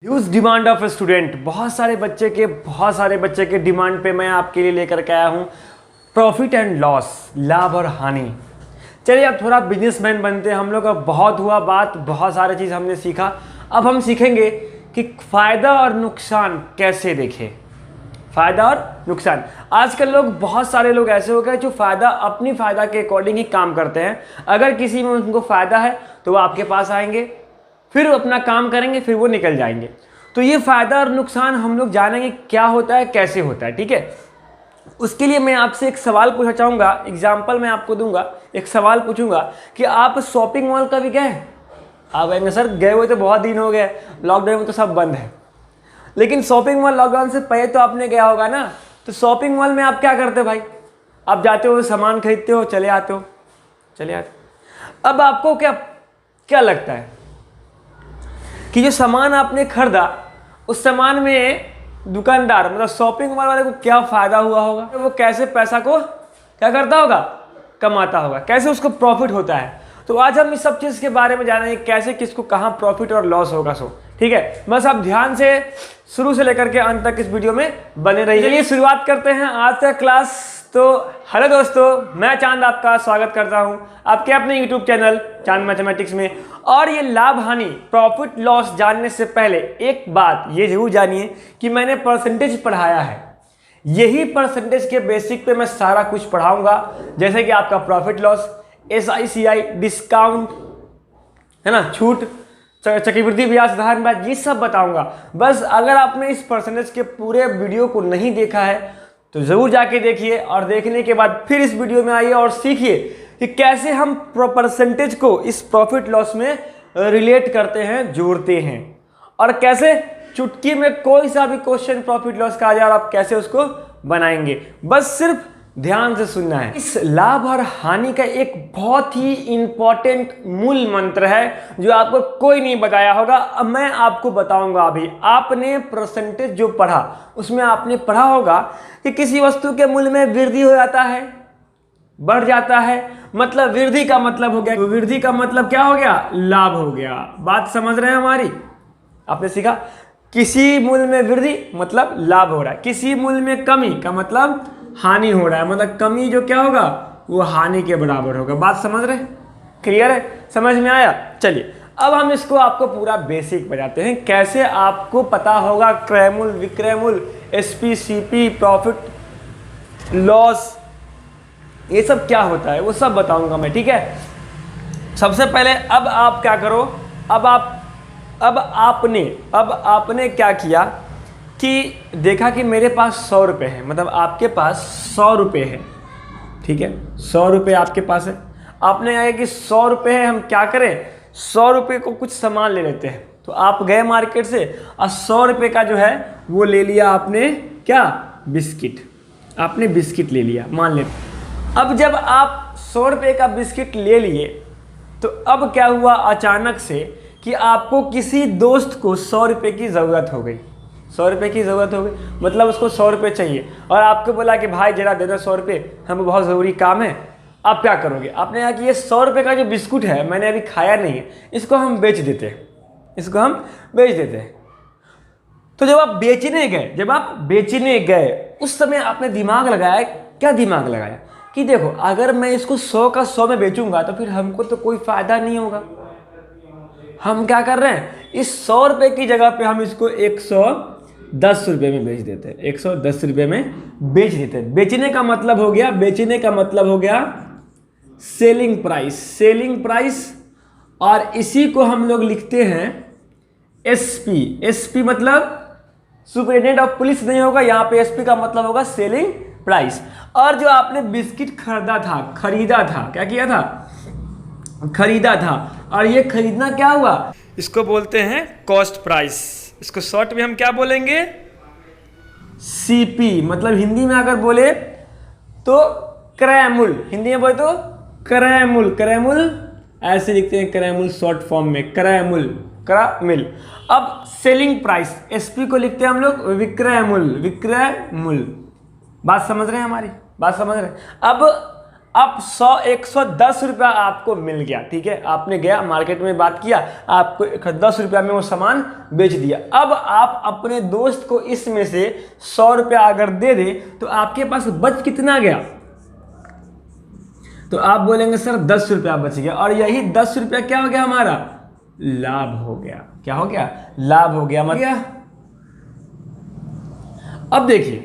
Huge demand of student, बहुत सारे बच्चे के डिमांड पे मैं आपके लिए लेकर के आया हूँ प्रॉफिट एंड लॉस, लाभ और हानि। चलिए अब थोड़ा बिजनेसमैन बनते हैं हम लोग। अब बहुत हुआ बात, बहुत सारे चीज़ हमने सीखा। अब हम सीखेंगे कि फ़ायदा और नुकसान कैसे देखें। फ़ायदा और नुकसान। आजकल बहुत सारे लोग ऐसे हो गए जो अपनी फ़ायदा के अकॉर्डिंग ही काम करते हैं। अगर किसी में उनको फ़ायदा है तो वो आपके पास आएंगे, फिर अपना काम करेंगे, फिर वो निकल जाएंगे। तो ये फ़ायदा और नुकसान हम लोग जानेंगे क्या होता है, कैसे होता है। ठीक है, उसके लिए मैं आपसे एक सवाल पूछना चाहूँगा। एग्जाम्पल मैं आपको दूंगा, एक सवाल पूछूंगा कि आप शॉपिंग मॉल कभी गए? आप कहेंगे सर गए हुए तो बहुत दिन हो गए, लॉकडाउन में तो सब बंद है। लेकिन शॉपिंग मॉल लॉकडाउन से पहले तो आपने गया होगा ना। तो शॉपिंग मॉल में आप क्या करते हो भाई? आप जाते हो, सामान खरीदते हो, चले आते हो। अब आपको क्या क्या लगता है कि जो सामान आपने खरीदा उस सामान में दुकानदार मतलब शॉपिंग मॉल वाले को क्या फ़ायदा हुआ होगा? वो कैसे पैसा को क्या करता होगा? कमाता होगा। कैसे उसको प्रॉफिट होता है। तो आज हम इस सब चीज़ के बारे में जानेंगे, कैसे किसको कहाँ प्रॉफिट और लॉस होगा। ठीक है, बस आप ध्यान से शुरू से लेकर के अंत तक इस वीडियो में बने रहिए। चलिए शुरुआत करते हैं आज का क्लास। तो हेलो दोस्तों, मैं चांद आपका स्वागत करता हूं आपके अपने यूट्यूब चैनल चांद मैथमेटिक्स में। और ये लाभ हानि, प्रॉफिट लॉस जानने से पहले एक बात ये जरूर जानिए कि मैंने परसेंटेज पढ़ाया है। यही परसेंटेज के बेसिक पे मैं सारा कुछ पढ़ाऊंगा, जैसे कि आपका प्रॉफिट लॉस, SICI, डिस्काउंट है ना, छूट, चक्रवृद्धि ब्याज, साधारण ब्याज, ये सब बताऊंगा। बस अगर आपने इस परसेंटेज के पूरे वीडियो को नहीं देखा है तो ज़रूर जाके देखिए, और देखने के बाद फिर इस वीडियो में आइए और सीखिए कि कैसे हम परसेंटेज को इस प्रॉफिट लॉस में रिलेट करते हैं, जोड़ते हैं, और कैसे चुटकी में कोई सा भी क्वेश्चन प्रॉफिट लॉस का आ जाए और आप कैसे उसको बनाएंगे। बस सिर्फ ध्यान से सुनना है। इस लाभ और हानि का एक बहुत ही इंपॉर्टेंट मूल मंत्र है जो आपको कोई नहीं बताया होगा। अब मैं आपको बताऊंगा। अभी आपने परसेंटेज जो पढ़ा उसमें आपने पढ़ा होगा कि किसी वस्तु के मूल्य में वृद्धि हो जाता है, बढ़ जाता है, मतलब वृद्धि का मतलब हो गया, तो वृद्धि का मतलब क्या हो गया? लाभ हो गया। बात समझ रहे हैं हमारी? आपने सीखा किसी मूल्य में वृद्धि मतलब लाभ हो रहा है, किसी मूल्य में कमी का मतलब हानि हो रहा है, मतलब कमी जो क्या होगा वो हानि के बराबर होगा। बात समझ रहे? क्लियर है? समझ में आया? चलिए अब हम इसको आपको पूरा बेसिक बताते हैं, कैसे आपको पता होगा क्रय मूल्य, विक्रय मूल्य, SP, CP, प्रॉफिट लॉस, ये सब क्या होता है वो सब बताऊंगा मैं। ठीक है, सबसे पहले अब आप क्या करो, अब आपने क्या किया कि देखा कि मेरे पास 100 रुपये है, मतलब आपके पास 100 रुपये है। ठीक है, 100 रुपये आपके पास है। आपने आया कि 100 रुपये है, हम क्या करें, 100 रुपये को कुछ सामान ले लेते हैं। तो आप गए मार्केट से और 100 रुपये का जो है वो ले लिया आपने, क्या? बिस्किट। आपने बिस्किट ले लिया, मान लेते। अब जब आप 100 रुपये का बिस्किट ले लिए तो अब क्या हुआ अचानक से कि आपको किसी दोस्त को 100 रुपये की ज़रूरत हो गई। 100 रुपये की ज़रूरत हो गई, मतलब उसको 100 रुपये चाहिए, और आपको बोला कि भाई जरा दे दो 100 रुपये, हमें बहुत ज़रूरी काम है। आप क्या करोगे? आपने कहा कि ये 100 रुपये का जो बिस्कुट है मैंने अभी खाया नहीं है, इसको हम बेच देते हैं। तो जब आप बेचने गए उस समय आपने दिमाग लगाया। क्या दिमाग लगाया? कि देखो अगर मैं इसको 100 का 100 में बेचूंगा तो फिर हमको तो कोई फ़ायदा नहीं होगा। हम क्या कर रहे हैं, इस 100 रुपये की जगह पे हम इसको 110 रुपये में बेच देते हैं। 110 रुपये में बेच देते हैं। बेचने का मतलब हो गया सेलिंग प्राइस, और इसी को हम लोग लिखते हैं SP मतलब सुपरिटेंडेंट ऑफ पुलिस नहीं होगा, यहाँ पे SP का मतलब होगा सेलिंग प्राइस। और जो आपने बिस्किट खरीदा था, क्या किया था? खरीदा था, और ये खरीदना क्या हुआ, इसको बोलते हैं कॉस्ट प्राइस। इसको शॉर्ट में हम क्या बोलेंगे? CP, मतलब हिंदी में अगर बोले तो क्रय मूल्य। हिंदी में बोले तो क्रय मूल्य ऐसे लिखते हैं, क्रय मूल्य शॉर्ट फॉर्म में, क्रय मूल्य। अब सेलिंग प्राइस, SP को लिखते हैं हम लोग विक्रय मूल्य। बात समझ रहे हैं हमारी? बात समझ रहे हैं? अब 110 रुपया आपको मिल गया, ठीक है, आपने गया मार्केट में बात किया, आपको 110 रुपया में वो सामान बेच दिया। अब आप अपने दोस्त को इसमें से 100 रुपया अगर दे दे तो आपके पास बच कितना गया? तो आप बोलेंगे सर 10 रुपया बच गया, और यही 10 रुपया क्या हो गया? हमारा लाभ हो गया। क्या हो गया? लाभ हो गया। मतलब अब देखिए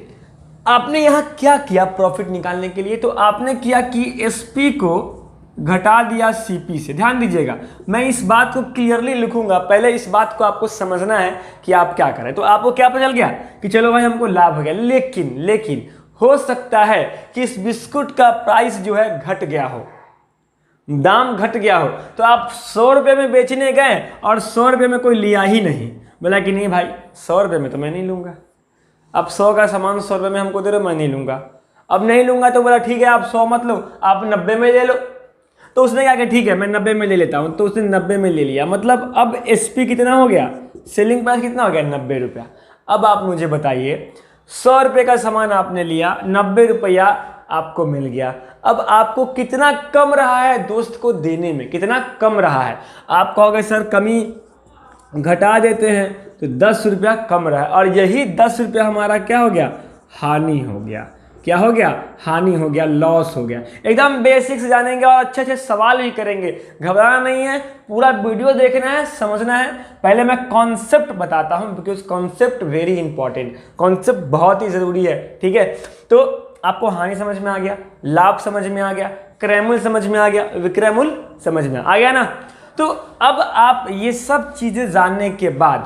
आपने यहां क्या किया प्रॉफिट निकालने के लिए, तो आपने किया कि एसपी को घटा दिया सीपी से। ध्यान दीजिएगा, मैं इस बात को क्लियरली लिखूंगा, पहले इस बात को आपको समझना है कि आप क्या करें। तो आपको क्या पता चल गया कि चलो भाई हमको लाभ हो गया, लेकिन हो सकता है कि इस बिस्कुट का प्राइस जो है घट गया हो, दाम घट गया हो, तो आप 100 रुपये में बेचने गए और 100 रुपये में कोई लिया ही नहीं, बोला कि नहीं भाई 100 रुपये में तो मैं नहीं लूँगा, अब 100 का सामान 100 रुपये में हमको दे रहे हो, मैं नहीं लूँगा। अब नहीं लूँगा तो बोला ठीक है आप 100 मत लो, आप 90 में ले लो। तो उसने क्या किया, ठीक है मैं 90 में ले लेता हूँ, तो उसने 90 में ले लिया। मतलब अब एसपी कितना हो गया, सेलिंग प्राइस कितना हो गया? 90 रुपया। अब आप मुझे बताइए 100 रुपये का सामान आपने लिया, 90 रुपया आपको मिल गया। अब आपको कितना कम रहा है दोस्त को देने में, कितना कम रहा है? आप कहोगे सर कमी घटा देते हैं तो 10 रुपया कम रहा है, और यही 10 रुपया हमारा क्या हो गया? हानि हो गया। क्या हो गया? हानि हो गया, लॉस हो गया। एकदम बेसिक से जानेंगे और अच्छे अच्छे सवाल भी करेंगे, घबराना नहीं है, पूरा वीडियो देखना है, समझना है। पहले मैं कॉन्सेप्ट बताता हूं, because concept very important, concept बहुत ही जरूरी है, ठीक है। तो आपको हानि समझ में आ गया, लाभ समझ में आ गया, क्रयमूल्य समझ में आ गया, विक्रयमूल्य समझ में आ गया ना। तो अब आप ये सब चीजें जानने के बाद,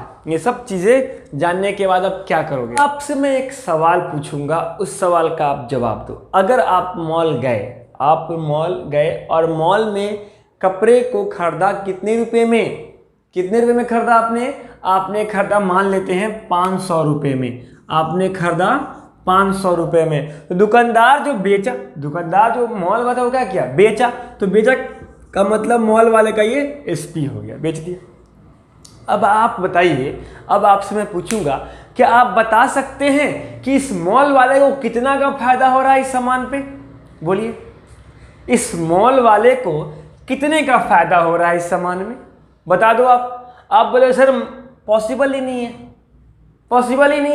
अब क्या करोगे? आपसे मैं एक सवाल पूछूंगा, उस सवाल का आप जवाब दो। अगर आप मॉल गए और मॉल में कपड़े को खरीदा, कितने रुपए में खरीदा आपने खरीदा, मान लेते हैं 500 रुपये में आपने खरीदा, 500 रुपये में। तो दुकानदार जो मॉल वाला था वो क्या किया? बेचा। तो बेचा का मतलब मॉल वाले का ये एसपी हो गया, बेच दिया। अब आप बताइए, अब आपसे मैं पूछूंगा, क्या आप बता सकते हैं कि इस मॉल वाले को कितना का फायदा हो रहा है इस सामान पे? बोलिए, इस मॉल वाले को कितने का फायदा हो रहा है इस सामान में? बता दो आप बोले सर पॉसिबल ही नहीं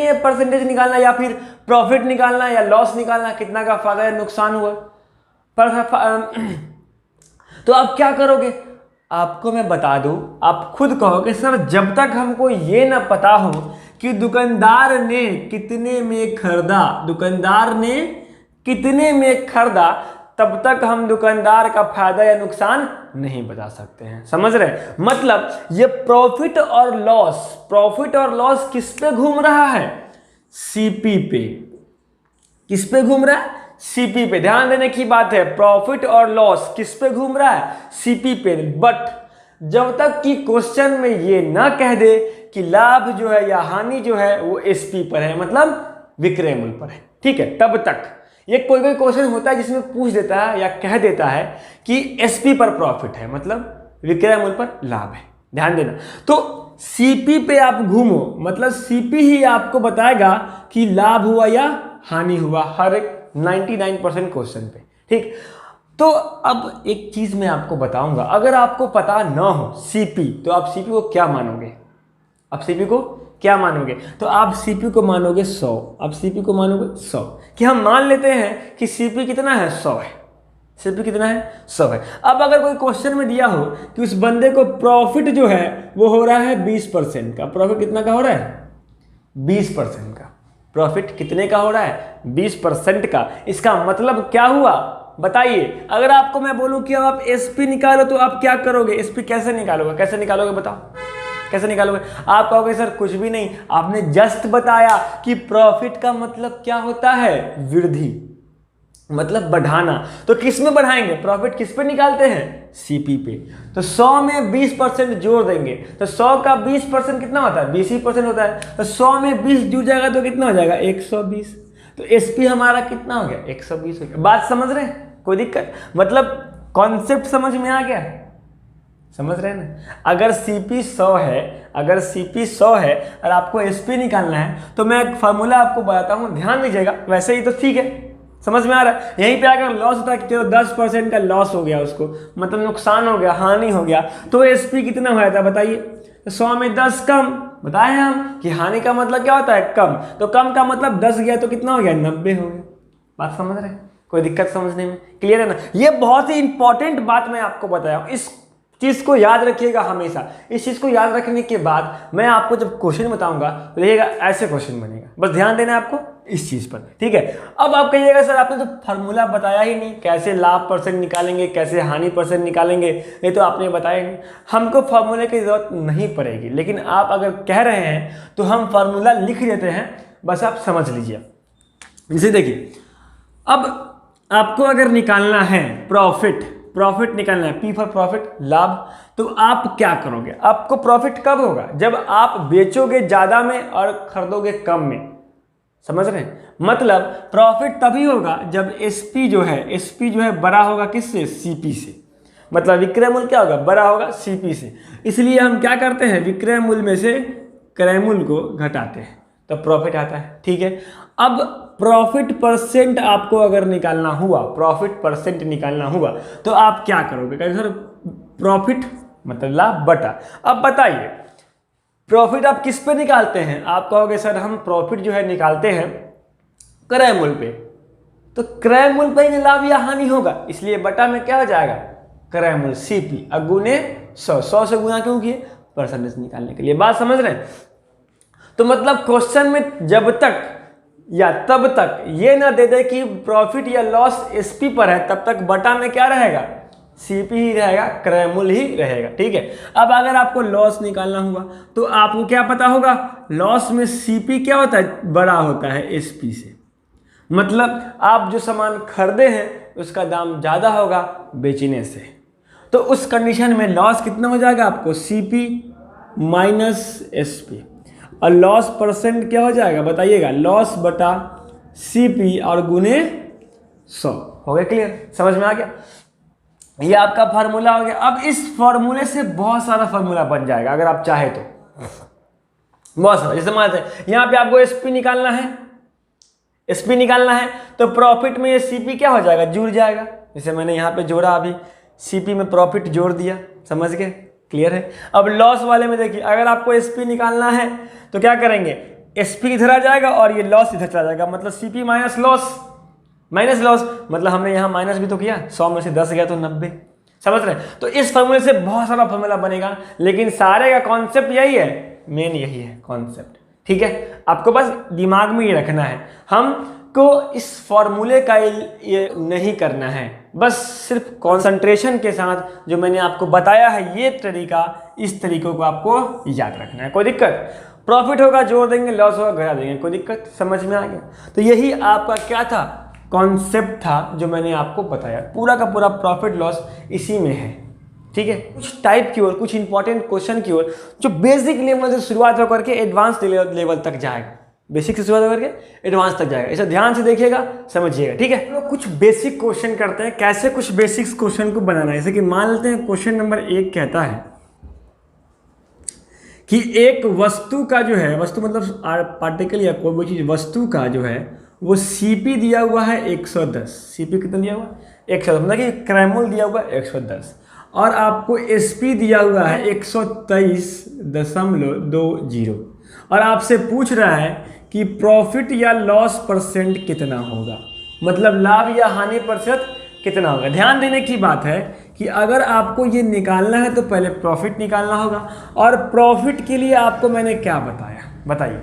है परसेंटेज निकालना, या फिर प्रॉफिट निकालना, या लॉस निकालना, कितना का फायदा या नुकसान हुआ। तो आप क्या करोगे? आपको मैं बता दूं, आप खुद कहोगे सर जब तक हमको ये ना पता हो कि दुकानदार ने कितने में खरीदा, तब तक हम दुकानदार का फायदा या नुकसान नहीं बता सकते हैं। समझ रहे? मतलब ये प्रॉफिट और लॉस किस पे घूम रहा है? सीपी पे। किस पे घूम रहा है? सीपी पे। ध्यान देने की बात है, प्रॉफिट और लॉस किस पे घूम रहा है? सीपी पे। बट जब तक कि क्वेश्चन में ये ना कह दे कि लाभ जो है या हानि जो है वो एसपी पर है, मतलब विक्रय मूल्य पर है, ठीक है, तब तक। ये कोई क्वेश्चन होता है जिसमें पूछ देता है या कह देता है कि एसपी पर प्रॉफिट है, मतलब विक्रय मूल्य पर लाभ है। ध्यान देना। तो सीपी पे आप घूमो, मतलब सीपी ही आपको बताएगा कि लाभ हुआ या हानि हुआ, हर एक 99% क्वेश्चन पे, ठीक। तो अब एक चीज मैं आपको बताऊंगा, अगर आपको पता ना हो सीपी, तो आप सीपी को क्या मानोगे? तो आप सीपी को मानोगे 100। कि हम मान लेते हैं कि सीपी कितना है? 100 है। सीपी कितना है? 100 है। अब अगर कोई क्वेश्चन में दिया हो कि उस बंदे को प्रॉफिट जो है वो हो रहा है 20% का, प्रॉफिट कितना का हो रहा है? 20% का। प्रॉफिट कितने का हो रहा है? 20% का। इसका मतलब क्या हुआ बताइए? अगर आपको मैं बोलूं कि अब आप एसपी निकालो तो आप क्या करोगे? एसपी कैसे निकालोगे बताओ, कैसे निकालोगे? आप कहोगे सर कुछ भी नहीं, आपने जस्ट बताया कि प्रॉफिट का मतलब क्या होता है? वृद्धि, मतलब बढ़ाना। तो किस में बढ़ाएंगे? प्रॉफिट किस पे निकालते हैं? सीपी पे। तो 100 में 20% जोड़ देंगे, तो 100 का 20% कितना होता है? 20% होता है। तो 100 में 20 जुड़ जाएगा तो कितना हो जाएगा? 120। तो एसपी हमारा कितना हो गया? 120 हो गया। बात समझ रहे हैं? कोई दिक्कत? मतलब कॉन्सेप्ट समझ में आ गया? समझ रहे हैं ना? अगर सीपी 100 है और आपको एसपी निकालना है, तो मैं एक फार्मूला आपको बताता हूं, ध्यान दीजिएगा। वैसे ही तो ठीक है, समझ में आ रहा है? यहीं पे अगर लॉस होता है कि चलो 10% का लॉस हो गया उसको, मतलब नुकसान हो गया, हानि हो गया, तो एसपी कितना हो जाता है बताइए? 100 में 10 कम, बताए हम कि हानि का मतलब क्या होता है? कम। तो कम का मतलब 10 गया तो कितना हो गया? 90 हो गया। बात समझ रहे हैं? कोई दिक्कत समझने में? क्लियर है ना? ये बहुत ही इंपॉर्टेंट बात मैं आपको बताया हूँ, इस चीज़ को याद रखिएगा हमेशा। इस चीज़ को याद रखने के बाद मैं आपको जब क्वेश्चन बताऊंगा तो देखिएगा ऐसे क्वेश्चन बनेगा, बस ध्यान देना है आपको इस चीज़ पर, ठीक है? अब आप कहिएगा सर आपने तो फार्मूला बताया ही नहीं, कैसे लाभ परसेंट निकालेंगे, कैसे हानि परसेंट निकालेंगे, ये तो आपने बताया नहीं। हमको फार्मूले की जरूरत नहीं पड़ेगी, लेकिन आप अगर कह रहे हैं तो हम फार्मूला लिख देते हैं, बस आप समझ लीजिए। इसे देखिए, अब आपको अगर निकालना है प्रॉफिट निकालना है, पी फॉर प्रॉफिट, लाभ, तो आप क्या करोगे? आपको प्रॉफिट कब होगा? जब आप बेचोगे ज़्यादा में और खरीदोगे कम में। समझ रहे हैं? मतलब प्रॉफिट तभी होगा जब एसपी जो है बड़ा होगा किससे? सीपी से। मतलब विक्रय मूल्य क्या होगा? बड़ा होगा सीपी से। इसलिए हम क्या करते हैं? विक्रय मूल्य में से क्रय मूल्य को घटाते हैं तो प्रॉफिट आता है, ठीक है? अब प्रॉफिट परसेंट आपको अगर निकालना हुआ, तो आप क्या करोगे? कहेंगे सर प्रॉफिट मतलब लाभ बटा। अब बताइए प्रॉफिट आप किस पे निकालते हैं? आप कहोगे सर हम प्रॉफिट जो है निकालते हैं क्रय मूल्य पे, तो क्रय मूल्य पे ही लाभ या हानि होगा, इसलिए बटा में क्या हो जाएगा? क्रय मूल्य सीपी अगुने 100 से गुना क्यों किए? परसेंटेज निकालने के लिए। बात समझ रहे हैं? तो मतलब क्वेश्चन में जब तक या तब तक ये ना दे दे कि प्रॉफिट या लॉस एसपी पर है, तब तक बटा में क्या रहेगा? सीपी ही रहेगा, क्रय मूल्य ही रहेगा, ठीक है? अब अगर आपको लॉस निकालना हुआ तो आपको क्या पता होगा? लॉस में सीपी क्या होता है? बड़ा होता है एसपी से। मतलब आप जो सामान खरीदे हैं उसका दाम ज़्यादा होगा बेचने से, तो उस कंडीशन में लॉस कितना हो जाएगा आपको? CP minus SP. और लॉस परसेंट क्या हो जाएगा बताइएगा? लॉस बटा सीपी और गुने 100। हो गया क्लियर? समझ में आ गया? ये आपका फार्मूला हो गया। अब इस फार्मूले से बहुत सारा फार्मूला बन जाएगा अगर आप चाहे तो, बहुत सारा। जैसे मान लेते हैं यहाँ पे आपको एसपी निकालना है, तो प्रॉफिट में ये सीपी क्या हो जाएगा? जुड़ जाएगा। जैसे मैंने यहाँ पे जोड़ा, अभी सीपी में प्रॉफिट जोड़ दिया, समझ गए? क्लियर है? अब लॉस वाले में देखिए, अगर आपको एसपी निकालना है तो क्या करेंगे? एसपी इधर आ जाएगा और ये लॉस इधर चला जाएगा, मतलब सीपी माइनस लॉस, मतलब हमने यहाँ माइनस भी तो किया, 100 में से 10 गया तो 90। समझ रहे हैं? तो इस फॉर्मूले से बहुत सारा फॉर्मूला बनेगा, लेकिन सारे का कॉन्सेप्ट यही है, मेन यही है कॉन्सेप्ट, ठीक है? आपको बस दिमाग में ये रखना है, हमको इस फॉर्मूले का ये नहीं करना है, बस सिर्फ कंसंट्रेशन के साथ जो मैंने आपको बताया है ये तरीका, इस तरीकों को आपको याद रखना है। कोई दिक्कत? प्रॉफिट होगा जोड़ देंगे, लॉस होगा घटा देंगे, कोई दिक्कत? समझ में आ गया? तो यही आपका क्या था? कॉन्सेप्ट था जो मैंने आपको बताया। पूरा का पूरा प्रॉफिट लॉस इसी में है, ठीक है? कुछ टाइप की ओर, कुछ इंपॉर्टेंट क्वेश्चन की ओर जो बेसिक लेवल से शुरुआत होकर के एडवांस लेवल तक जाएगा, बेसिक से शुरुआत करके एडवांस तक जाएगा। इसे ध्यान से देखिएगा, समझिएगा, ठीक है? तो कुछ बेसिक क्वेश्चन करते हैं, कैसे कुछ बेसिक क्वेश्चन को बनाना है। जैसे कि मान लेते हैं क्वेश्चन नंबर 1 कहता है कि एक वस्तु का जो है, वस्तु मतलब पार्टिकल या कोई भी चीज, वस्तु का जो है वो सीपी दिया हुआ है 110। सीपी कितना दिया हुआ है? 110, मतलब कि क्रय मूल्य दिया हुआ है 110, और आपको एसपी दिया हुआ है 123.20, और आपसे पूछ रहा है कि प्रॉफिट या लॉस परसेंट कितना होगा, मतलब लाभ या हानि प्रतिशत कितना होगा। ध्यान देने की बात है कि अगर आपको ये निकालना है तो पहले प्रॉफिट निकालना होगा, और प्रॉफिट के लिए आपको मैंने क्या बताया बताइए।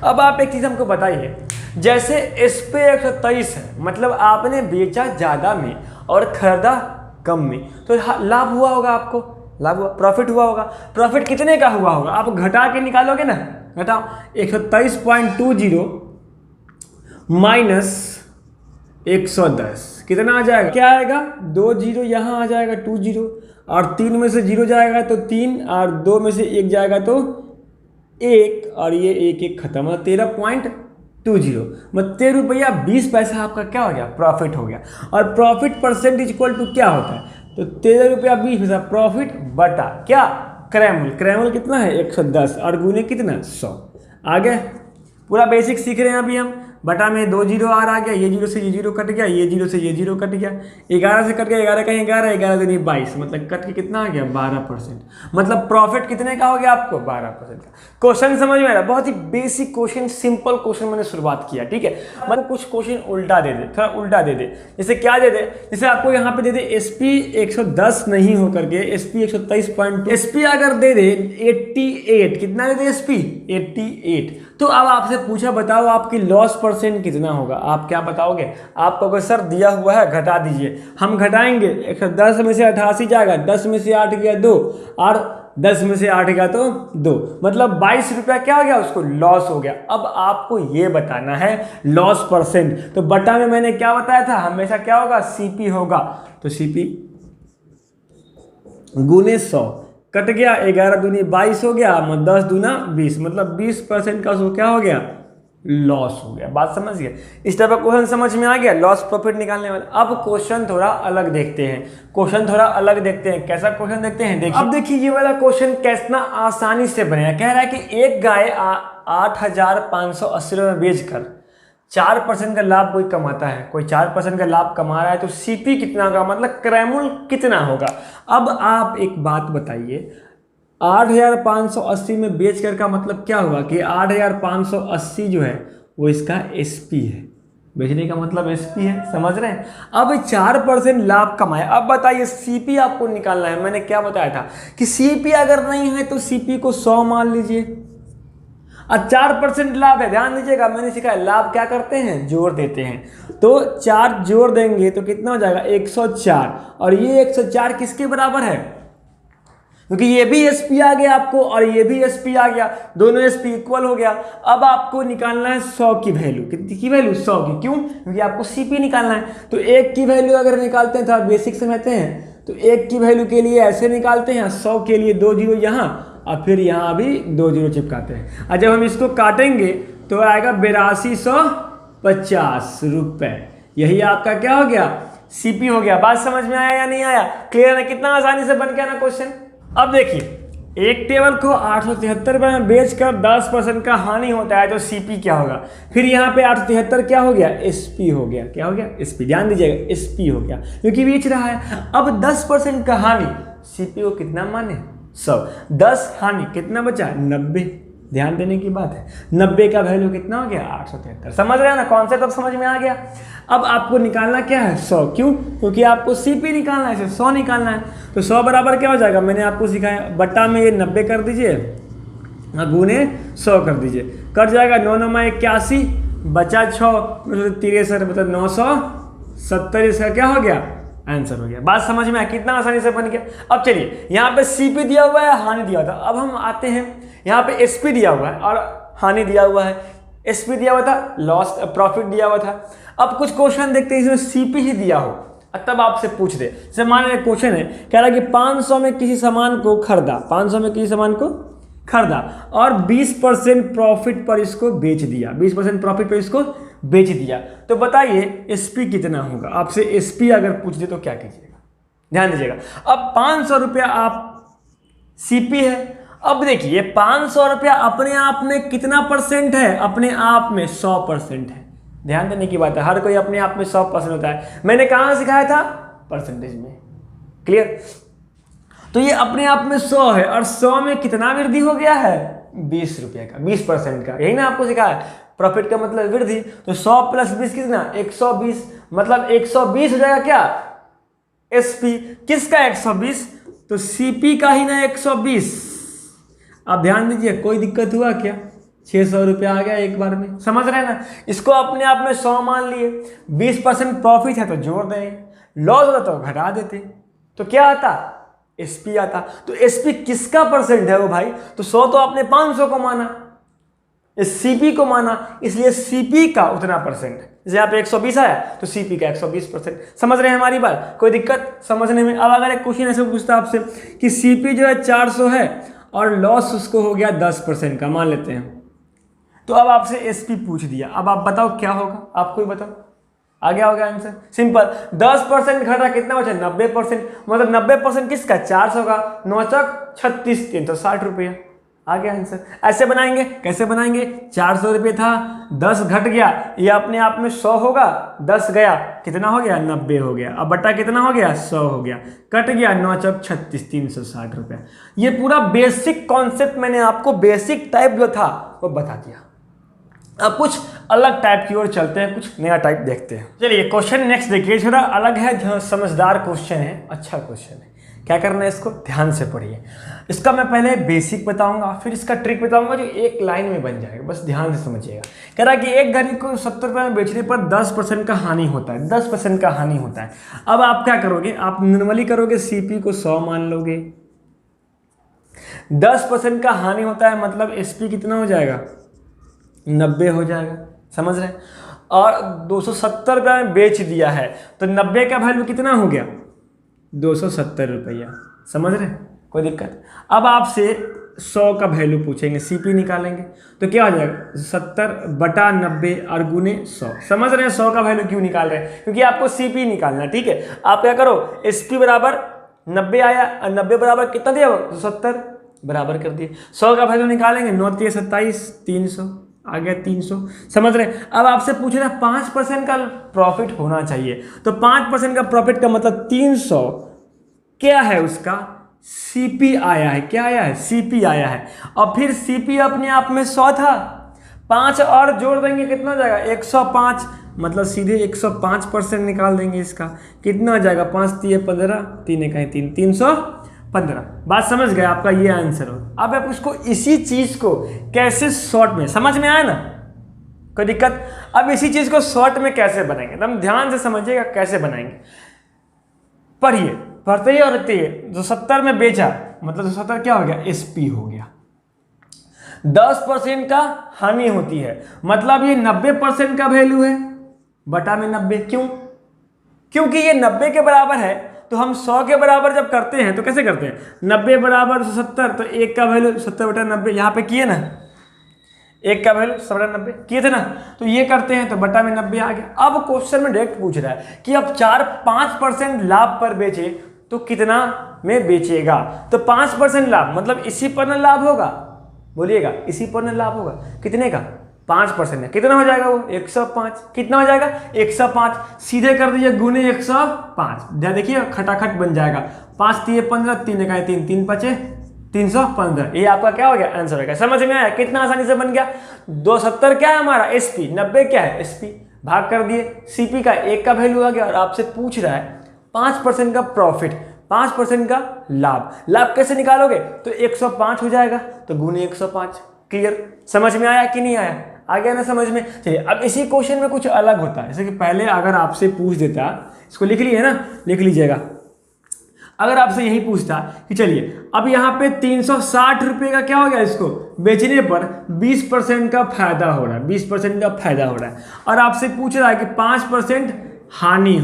अब आप एक चीज़ हमको बताइए, जैसे एस पे 123 है, मतलब आपने बेचा ज़्यादा में और खरीदा कम में, तो लाभ हुआ होगा, आपको लाभ हुआ, प्रॉफिट हुआ होगा। प्रॉफिट कितने का हुआ होगा? आप घटा के निकालोगे ना, घटाओ 123.20 माइनस 110 कितना आ जाएगा? क्या आएगा? 2 जीरो यहाँ आ जाएगा, 20, और 3 में से 0 जाएगा तो 3, और 2 में से 1 जाएगा तो 1, और ये 1 खत्म, 13.20, मतलब 13 रुपया 20 पैसा आपका क्या हो गया? प्रॉफिट हो गया। और प्रॉफिट परसेंट इक्वल टू क्या होता है? तो 13 रुपया 20 पैसा प्रॉफिट बटा क्या? क्रय मूल्य। क्रय मूल्य कितना है? 110, और गुने कितना? 100। आगे पूरा बेसिक सीख रहे हैं अभी हम। बटा में 2 जीरो आर आ गया, ये जीरो से ये जीरो कट गया, ये जीरो से ये जीरो कट गया, 11 से कट गया, 11 कहीं 11, 11 दूनी 22, मतलब कट के कितना आ गया 12%। मतलब प्रॉफिट कितने का हो गया आपको 12% का। क्वेश्चन समझ में आ रहा है, बहुत ही बेसिक क्वेश्चन, सिंपल क्वेश्चन मैंने शुरुआत किया, ठीक है। मतलब कुछ क्वेश्चन उल्टा दे दे, थोड़ा उल्टा दे दे, जैसे क्या दे दे, जैसे आपको यहाँ पे दे दे SP 110 नहीं हो करके SP 123.2, SP अगर दे दे 88, कितना दे दे SP 88, तो अब आपसे पूछा बताओ आपकी लॉस परसेंट कितना होगा, आप क्या बताओगे? आप कहोगे सर दिया हुआ है घटा दीजिए, हम घटाएंगे, 110 में से 88 जाएगा, 10 में से 8 गया 2, और 10 में से 8 गया तो 2, मतलब 22 रुपया क्या हो गया उसको लॉस हो गया। अब आपको ये बताना है लॉस परसेंट, तो बटा में मैंने क्या बताया था, हमेशा क्या होगा CP होगा, तो CP गुने 100 कट गया, 11 दूनी 22 हो गया, 10 दूना 20, मतलब 20% का उसको क्या हो गया लॉस हो गया। बात समझ गए? इस टाइप का क्वेश्चन समझ में आ गया, लॉस प्रॉफिट निकालने वाला। अब क्वेश्चन थोड़ा अलग देखते हैं, क्वेश्चन थोड़ा अलग देखते हैं। कैसा क्वेश्चन देखते हैं, देखिए। अब देखिए ये वाला क्वेश्चन कितना आसानी से बनेगा। कह रहा है कि एक गाय 8,580 रुपये बेचकर 4% का लाभ कोई कमाता है, कोई 4% का लाभ कमा रहा है, तो CP कितना होगा, मतलब क्रयमूल्य कितना होगा। अब आप एक बात बताइए, 8,580 में बेच कर का मतलब क्या होगा कि 8,580 जो है वो इसका SP है, बेचने का मतलब SP है, समझ रहे हैं। अब 4% लाभ कमाए, अब बताइए CP आपको निकालना है। मैंने क्या बताया था कि CP अगर नहीं है तो CP को 100 मान लीजिए, और 4% लाभ है। ध्यान दीजिएगा, मैंने सिखाया लाभ क्या करते हैं, जोड़ देते हैं, तो 4 जोड़ देंगे तो कितना हो जाएगा 104, और ये 104 किसके बराबर है, क्योंकि ये भी SP आ गया आपको और ये भी SP आ गया, दोनों SP इक्वल हो गया। अब आपको निकालना है 100 की वैल्यू, कितनी की वैल्यू 100 की, क्यों, क्योंकि आपको CP निकालना है। तो 1 की वैल्यू अगर निकालते हैं तो आप बेसिक समझते हैं, तो 1 की वैल्यू के लिए ऐसे निकालते हैं, 100 के लिए 2 जीरो यहाँ और फिर यहाँ भी 2 जीरो चिपकाते हैं, और जब हम इसको काटेंगे तो आएगा 8250 रुपये। यही आपका क्या हो गया CP हो गया। बात समझ में आया या नहीं आया, क्लियर है? कितना आसानी से बन गया ना क्वेश्चन। अब देखिए एक टेबल को 873 रुपये में बेचकर 10% का हानि होता है तो CP क्या होगा। फिर यहाँ पे 873 क्या हो गया SP हो गया, क्या हो गया SP, ध्यान दीजिएगा SP हो गया क्योंकि बेच रहा है। अब 10% का हानि, CP को कितना माने 100, 10 हानि कितना बचा 90, ध्यान देने की बात है। 90 का वैल्यू कितना हो गया 873, समझ रहे हैं ना, कॉन्सेप्ट अब समझ में आ गया। अब आपको निकालना क्या है 100, क्यों, क्योंकि आपको CP निकालना है, 100 निकालना है। तो 100 बराबर क्या हो जाएगा, मैंने आपको सिखाया, बट्टा में ये 90 कर दीजिए, गुने 100 कर दीजिए, कट जाएगा 9 9 81, बचा 6 63, मतलब 970, इसका क्या हो गया आंसर हो गया। बात समझ में आया, कितना आसानी से बन गया। अब चलिए यहाँ पे CP दिया हुआ है, हानि दिया हुआ था। अब हम आते हैं यहाँ पे SP दिया हुआ है और हानि दिया हुआ है, SP दिया हुआ था, लॉस प्रॉफिट दिया हुआ था। अब कुछ क्वेश्चन देखते हैं इसमें CP ही दिया हो, तब आपसे पूछ दे। जैसे मान लीजिए क्वेश्चन है, कह रहा है कि 500 में किसी सामान को खरीदा, 500 में किसी सामान को खरीदा और 20% प्रॉफिट पर इसको बेच दिया, 20% प्रॉफिट पर इसको बेच दिया, तो बताइए SP कितना होगा। आपसे SP अगर पूछ दे तो क्या कीजिएगा, ध्यान दीजिएगा। अब 500 रुपया आप CP है। अब देखिए 500 रुपया अपने आप में कितना परसेंट है, अपने आप में 100% है। ध्यान देने की बात है, हर कोई अपने आप में 100% होता है। मैंने कहाँ सिखाया था, परसेंटेज में, क्लियर। तो ये अपने आप में 100 है और 100 में कितना वृद्धि हो गया है 20 रुपये का, 20% का, यही ना आपको सिखाया। प्रॉफिट का मतलब वृद्धि, तो 100 प्लस 20 कितना 120, मतलब 120 हो जाएगा क्या SP, किसका 120, तो CP का ही ना 120। अब ध्यान दीजिए, कोई दिक्कत हुआ क्या, 600 रुपया आ गया एक बार में, समझ रहे हैं ना। इसको अपने आप में 100 मान लिए, 20% प्रॉफिट है तो जोड़ दें, लॉस होता तो घटा देते, तो क्या आता SP आता। तो SP किसका परसेंट है वो भाई, तो 100 तो आपने 500 को माना, CP को माना, इसलिए CP का उतना परसेंट। जैसे यहाँ पे 120 आया तो CP का 120%। समझ रहे हैं हमारी बात, कोई दिक्कत समझने में। अब अगर एक क्वेश्चन ऐसे पूछता आपसे कि CP जो है 400 है और लॉस उसको हो गया 10% का, मान लेते हैं, तो अब आपसे SP पूछ दिया, अब आप बताओ क्या होगा, आपको ही बताओ, आ गया होगा आंसर, सिंपल। 10% घटा कितना बचा 90%, मतलब 90% किसका 400 का, 9 चक 36, 360 रुपया, आ गया आंसर। ऐसे बनाएंगे, कैसे बनाएंगे? 400 रुपये था, 10 घट गया, ये अपने आप में 100 होगा, 10 गया, कितना हो गया? 90 हो गया। अब बटा कितना हो गया? 100 हो गया, कट गया 9 चौक 36, 360 रुपये। ये पूरा बेसिक कॉन्सेप्ट मैंने आपको बेसिक टाइप जो था वो बता दिया। अब कुछ अलग टाइप की ओर चलते हैं, कुछ नया टाइप देखते हैं। चलिए क्वेश्चन नेक्स्ट देखिए, थोड़ा अलग है, समझदार क्वेश्चन है, अच्छा क्वेश्चन है। क्या करना है, इसको ध्यान से पढ़िए। इसका मैं पहले बेसिक बताऊंगा, फिर इसका ट्रिक बताऊंगा जो एक लाइन में बन जाएगा, बस ध्यान से समझिएगा। कह रहा है कि एक घड़ी को 70 रुपये में बेचने पर 10% का हानि होता है, 10% का हानि होता है। अब आप क्या करोगे? आप नॉर्मली करोगे, सीपी को 100 मान लोगे, 10% का हानि होता है मतलब एसपी कितना हो जाएगा? 90 हो जाएगा, समझ रहे हैं? और 270 रुपये में बेच दिया है तो 90 का वैल्यू कितना हो गया? 270 रुपया, समझ रहे हैं? कोई दिक्कत? अब आपसे 100 का वैल्यू पूछेंगे, सीपी निकालेंगे तो क्या हो जाएगा? 70 बटा 90 और गुने 100। समझ रहे हैं 100 का वैल्यू क्यों निकाल रहे हैं? क्योंकि आपको सीपी निकालना है, ठीक है। आप क्या करो, एसपी बराबर 90 आया और 90 बराबर कितना दिया? 270 बराबर कर दिए। 100 का वैल्यू निकालेंगे, 9 3 27, 300 आ गया, 300। समझ रहे हैं? अब आपसे पूछ रहा है 5% का प्रॉफिट होना चाहिए, तो 5% का प्रॉफिट का मतलब 300 क्या है? उसका सीपी आया है। क्या आया है? सीपी आया है। और फिर सीपी अपने आप में 100 था, 5 और जोड़ देंगे, कितना हो जाएगा? 105, मतलब सीधे 105% निकाल देंगे। इसका कितना हो जाएगा? 5 3 15, 3 1 3, 315। बात समझ गए? आपका ये आंसर हो। अब आप उसको इसी चीज को कैसे शॉर्ट में, समझ में आया ना? कोई दिक्कत? अब इसी चीज को शॉर्ट में कैसे बनाएंगे, एकदम ध्यान से समझिएगा कैसे बनाएंगे। पढ़िए, पढ़ते ही और रखते ही। जो 70 में बेचा मतलब 70 क्या हो गया? एसपी हो गया। 10% का हानि होती है मतलब ये 90% का वैल्यू है, बटा में 90। क्यों? क्योंकि ये 90 के बराबर है, तो हम 100 के बराबर जब करते हैं तो कैसे करते हैं? 90 बराबर 70, तो 1 का वैल्यू 70 बटा 90, यहाँ पे किए ना, 1 का वैल्यू 70 बटा 90 किए थे ना, तो ये करते हैं तो बटा में 90 आ गया। अब क्वेश्चन में डायरेक्ट पूछ रहा है कि अब 4-5% लाभ पर बेचे तो कितना में बेचेगा? तो 5% लाभ मतलब इसी पर ना लाभ होगा, बोलिएगा, इसी पर ना लाभ होगा। कितने का? 5% है, कितना हो जाएगा वो? 105। कितना हो जाएगा? 105। सीधे कर दीजिए गुने 105, देखिए खटाखट बन जाएगा। 5 3 15, 3 1 3, 3 5 315। ये आपका क्या हो गया? आंसर हो गया। समझ में आया? कितना आसानी से बन गया। 270 क्या है हमारा? एसपी, 90 क्या है? एसपी, भाग कर दिए, सीपी का 1 का वैल्यू आ गया। और आपसे पूछ रहा है 5% का प्रॉफिट, 5% का लाभ। लाभ कैसे निकालोगे? तो 105 हो जाएगा, तो गुने 105। क्लियर? समझ में आया कि नहीं आया? आ गया ना समझ में? चलिए अब इसी क्वेश्चन में कुछ अलग होता है। जैसे कि पहले अगर आपसे पूछ देता, इसको लिख लिए ना, लिख लीजिएगा। अगर आपसे यही पूछता कि चलिए अब यहाँ पे 360 रुपये का क्या हो गया, इसको बेचने पर 20% का फायदा हो रहा है, 20% का फायदा हो रहा है, और आपसे पूछ रहा है कि 5% हानि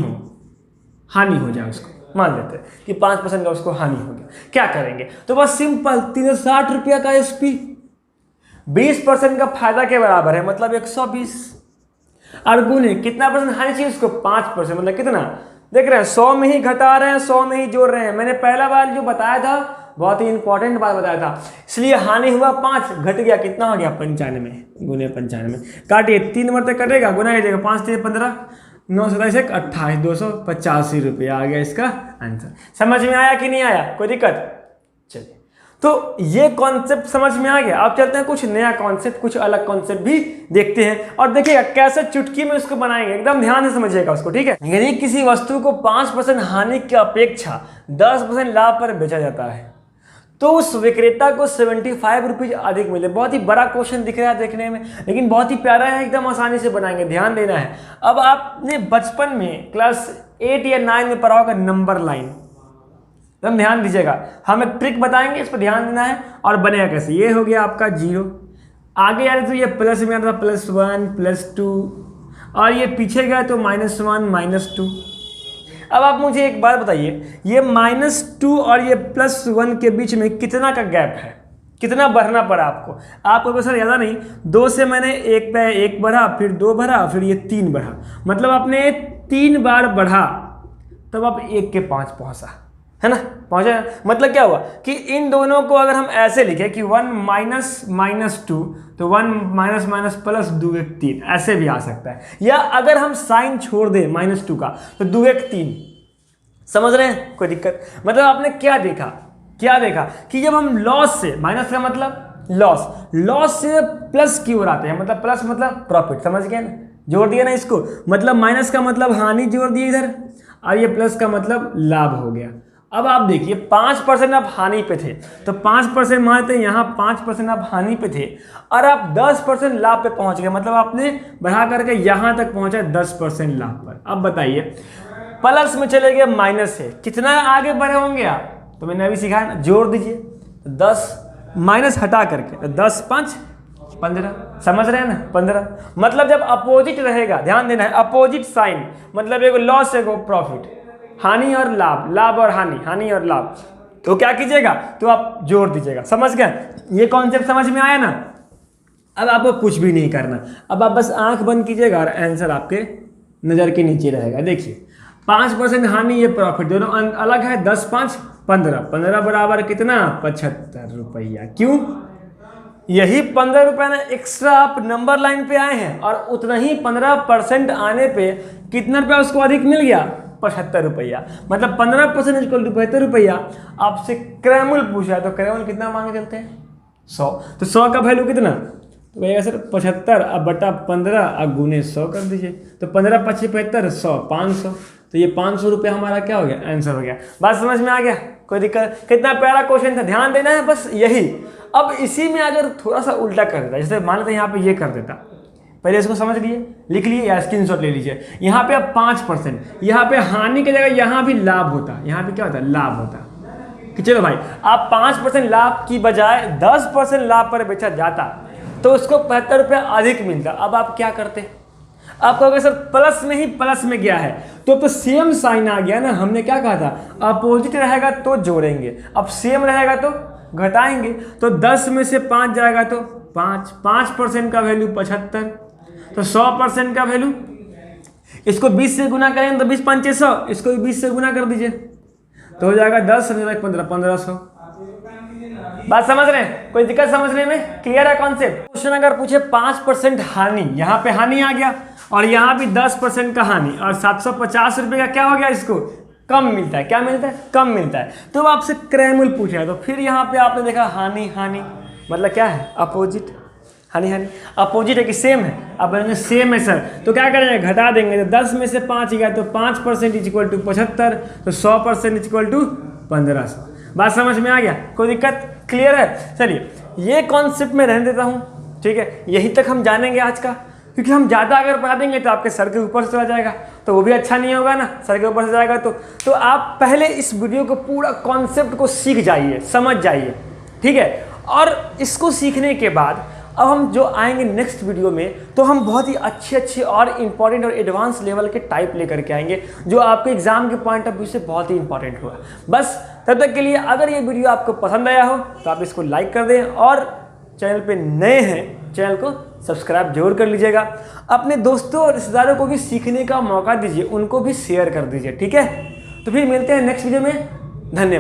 हो जाए, उसको मान लेते हैं कि 5% का उसको हानि हो गया। क्या करेंगे? तो बस सिंपल, 360 रुपया का एसपी 20% का फायदा के बराबर है, मतलब 120, और गुने कितना परसेंट हानि चाहिए उसको? 5%, मतलब कितना? देख रहे हैं 100 में ही घटा रहे हैं, 100 में ही जोड़ रहे हैं। मैंने पहला बार जो बताया था बहुत ही इंपॉर्टेंट बात बताया था, इसलिए हानि हुआ 5, घट गया कितना हो गया? 95, गुने 95। काटिए, 3 बार तक कटेगा, गुना कीजिएगा, 5 3 15, 9 27 28, 285 रुपये आ गया इसका आंसर। समझ में आया कि नहीं आया? कोई दिक्कत? चलिए, तो ये कॉन्सेप्ट समझ में आ गया। आप चलते हैं कुछ नया कॉन्सेप्ट, कुछ अलग कॉन्सेप्ट भी देखते हैं और देखिएगा कैसे चुटकी में उसको बनाएंगे। एकदम ध्यान से समझिएगा उसको, ठीक है। यदि किसी वस्तु को 5% हानि की अपेक्षा 10% लाभ पर बेचा जाता है तो उस विक्रेता को 75 रुपीज अधिक मिले। बहुत ही बड़ा क्वेश्चन दिख रहा है देखने में, लेकिन बहुत ही प्यारा है, एकदम आसानी से बनाएंगे, ध्यान देना है। अब आपने बचपन में क्लास 8 या 9 में पढ़ा होगा नंबर लाइन, एकदम ध्यान दीजिएगा। हम एक ट्रिक बताएंगे, इस पर ध्यान देना है और बनेगा कैसे। ये हो गया आपका 0, आगे आ रहे तो ये प्लस में आता था +1 +2, और ये पीछे गया तो -1 -2। अब आप मुझे एक बात बताइए, ये -2 और ये +1 के बीच में कितना का गैप है? कितना बढ़ना पड़ा आपको? आपको सर ज़्यादा नहीं, 2 से मैंने 1 पे 1 बढ़ा, फिर 2 बढ़ा, फिर ये 3 बढ़ा, मतलब आपने 3 बार बढ़ा तब आप 1 के 5 पहुँचा, है ना। पहुंचा? मतलब क्या हुआ कि इन दोनों को अगर हम ऐसे लिखें कि 1 माइनस माइनस 2, तो 1 माइनस माइनस प्लस 2 1 3, ऐसे भी आ सकता है। या अगर हम साइन छोड़ दें -2 का, तो 2 1 3। समझ रहे हैं? कोई दिक्कत? मतलब आपने क्या देखा कि जब हम लॉस से, माइनस का मतलब लॉस से प्लस की ओर आते हैं, मतलब प्लस मतलब प्रॉफिट, समझ गए ना? जोड़ दिया ना इसको, मतलब माइनस का मतलब हानि जोड़ दिए इधर, और ये प्लस का मतलब लाभ हो गया। अब आप देखिए 5% आप हानि पे थे, तो 5% मानते हैं, यहाँ 5% आप हानि पे थे, और आप 10% लाभ पे पहुंच गए, मतलब आपने बढ़ा करके यहाँ तक पहुंचा 10% लाभ पर। अब बताइए प्लस में चले गए माइनस से, कितना आगे बढ़े होंगे आप? तो मैंने अभी सिखाया ना, जोड़ दीजिए 10 माइनस हटा करके, तो 10 5 15, समझ रहे हैं ना? 15 मतलब जब अपोजिट रहेगा, ध्यान देना है, अपोजिट साइन, मतलब एगो लॉस एगो प्रॉफिट, हानि और लाभ, लाभ और हानि और लाभ, तो क्या कीजिएगा? तो आप जोड़ दीजिएगा। समझ गए? ये कॉन्सेप्ट समझ में आया ना? अब आपको कुछ भी नहीं करना, अब आप बस आंख बंद कीजिएगा और आंसर आपके नज़र के नीचे रहेगा। देखिए 5% हानि, ये प्रॉफिट, दोनों अलग है। 10 5 15, 15 बराबर कितना? 75 रुपया। क्यों? यही 15 रुपये ना एक्स्ट्रा आप नंबर लाइन पे आए हैं, और उतना ही 15% आने पे कितना रुपया उसको अधिक मिल गया? 75 रुपया। मतलब 15% इक्वल टू 75 रुपया। आपसे क्रैमुल पूछा, तो क्रैमुल कितना मांगे चलते हैं? 100। तो 100 का वैल्यू कितना? तो भैया सर 75 अब बटा 15 अब गुने 100 कर दीजिए, तो 15 5 75 100 500, तो ये 500 रुपया हमारा क्या हो गया? आंसर हो गया। बात समझ में आ गया? कोई दिक्कत? कितना प्यारा क्वेश्चन था, ध्यान देना है बस यही। अब इसी में अगर थोड़ा सा उल्टा कर देता, जैसे मान लेते यहाँ पे ये कर देता, पहले इसको समझ लिए, लिख लिए या स्क्रीनशॉट ले लीजिए। यहाँ पे अब 5%, यहाँ पे हानि की जगह यहाँ भी लाभ होता, यहाँ पे क्या होता? लाभ होता। कि चलो भाई आप 5% लाभ की बजाय 10% लाभ पर बेचा जाता, तो उसको 75 रुपया अधिक मिलता। अब आप क्या करते? आप कहोगे सर प्लस में ही प्लस में गया है, तो सेम साइन आ गया ना। हमने क्या कहा था? अपोजिट रहेगा तो जोड़ेंगे, अब सेम रहेगा तो घटाएंगे। तो 10 में से 5 जाएगा तो 5% का वैल्यू 75, तो 100% का वैल्यू, इसको 20 से गुना करेंगे तो 20 5 100, इसको 20 से गुना कर दीजिए, तो हो जाएगा 10 15 1500। बात समझ रहे हैं? कोई दिक्कत समझने में? क्लियर है कॉन्सेप्ट? क्वेश्चन अगर पूछे 5% हानि, यहाँ पे हानि आ गया, और यहाँ भी 10% का हानि, और 750 रुपये का क्या हो गया? इसको कम मिलता है। क्या मिलता है? कम मिलता है। तो आपसे क्रैमुल पूछा है, तो फिर यहाँ पे आपने देखा हानि मतलब क्या है? अपोजिट। हानि अपोजिट है कि सेम है? अब बोलेंगे सेम है सर, तो क्या करेंगे? घटा देंगे। तो 10 में से 5 गया, तो 5% इज इक्वल टू 75, तो 100% इज इक्वल टू 1500। बात समझ में आ गया? कोई दिक्कत? क्लियर है? चलिए ये कॉन्सेप्ट में रहने देता हूँ, ठीक है? यही तक हम जानेंगे आज का, क्योंकि हम ज़्यादा अगर पढ़ा देंगे तो आपके सर के ऊपर से चला जाएगा, तो वो भी अच्छा नहीं होगा ना। सर के ऊपर से जाएगा तो आप पहले इस वीडियो को पूरा कॉन्सेप्ट को सीख जाइए, समझ जाइए, ठीक है? और इसको सीखने के बाद अब हम जो आएंगे नेक्स्ट वीडियो में, तो हम बहुत ही अच्छे और इंपॉर्टेंट और एडवांस लेवल के टाइप लेकर के आएंगे, जो आपके एग्जाम के पॉइंट ऑफ व्यू से बहुत ही इंपॉर्टेंट होगा। बस तब तक के लिए अगर ये वीडियो आपको पसंद आया हो तो आप इसको लाइक कर दें, और चैनल पे नए हैं चैनल को सब्सक्राइब जरूर कर लीजिएगा। अपने दोस्तों और रिश्तेदारों को भी सीखने का मौका दीजिए, उनको भी शेयर कर दीजिए, ठीक है? तो फिर मिलते हैं नेक्स्ट वीडियो में। धन्यवाद।